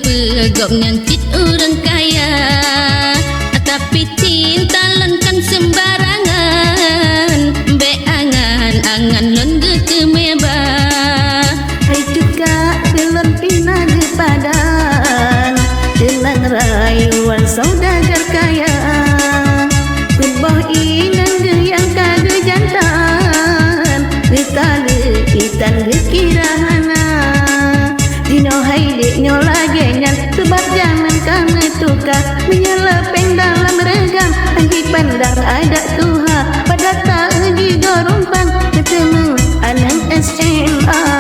pegop nyancit orang kaya, tapi cinta lon kan sembarangan, be angan lon ge mebah. Hai juga belon pina di padan, dengan rayuan saudagar kaya, kubah inan ge yang kage jantan, betale itan gekirahana. Dino hai dek nyolage nyan, sebab jangan kami tukar, menyelepeng dalam regam, anggi pandang ada Tuhan, pada tak di gorumpang, ketemu anang SMA.